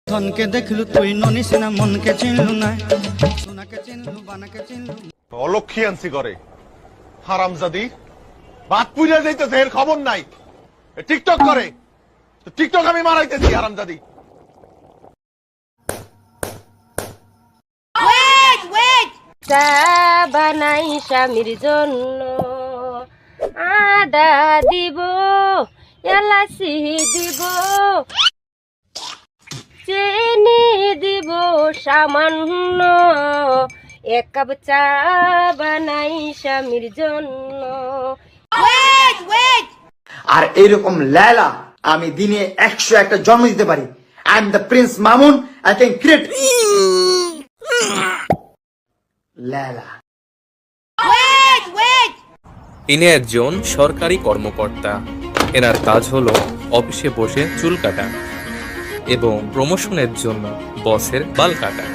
ধনকে দেখলু তুই ননিস না মনকে চিনলু না সোনাকে চিনলু বানাকে চিনলু অলক্ষী আনছি করে হারামজাদি বাদ পুইরা যাইতেছে এর খবর নাই টিকটক করে টিকটক আমি মারাইতেছি হারামজাদি চা বানাই স্বামীর জন্য আদা দিব এলাচি দিব চিনি দিব সামান্য এক কাপ চা বানাই স্বামীর জন্য। আর এইরকম লেলা আমি দিনে 101টা জন্ম দিতে পারি। I am the prince Mamun, I can create লেলা। ইনি একজন সরকারি কর্মকর্তা। এনার কাজ হলো অফিসে বসে চুল কাটা এবং প্রমোশনের জন্য বসের বাল কাটা।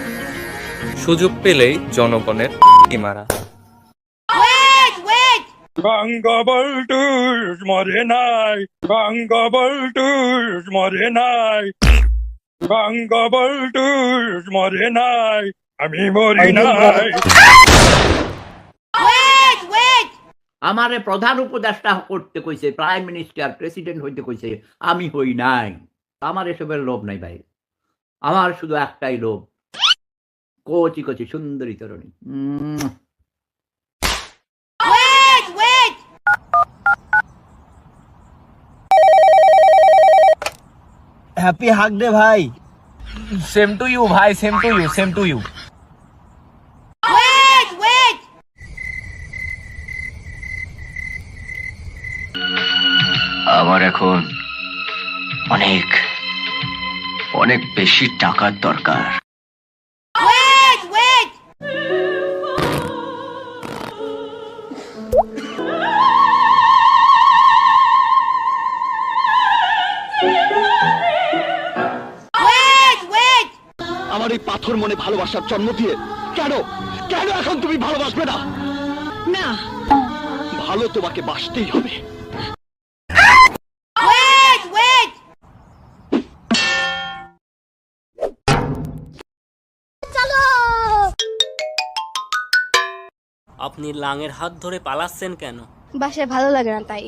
সুযোগ পেলেই জনগণের মারা। বঙ্গবল্টুস মরে নাই, বঙ্গবল্টুস মরে নাই, বঙ্গবল্টুস মরে নাই, আমি মরি নাই। আমারে প্রধান উপদেষ্টা করতে কইছে, প্রাইম মিনিস্টার প্রেসিডেন্ট হইতে কইছে, আমি হই নাই। আমার এসবের লোভ নাই ভাই, আমার শুধু একটাই লোভ, কচি কচি সুন্দরী তরুণী। হ্যাপি হাক ডে ভাই। সেম টু ইউ ভাই, same to you, same to you. আমার এখন অনেক অনেক বেশি টাকার দরকার। আমার এই পাথর মনে ভালোবাসার জন্ম দিয়ে কেন কেন এখন তুমি ভালোবাসবে না? না, ভালো তোমাকে বাসতেই হবে। আপনি লাঙের হাত ধরে পালাচ্ছেন কেন? বাসায় ভালো লাগে না তাই।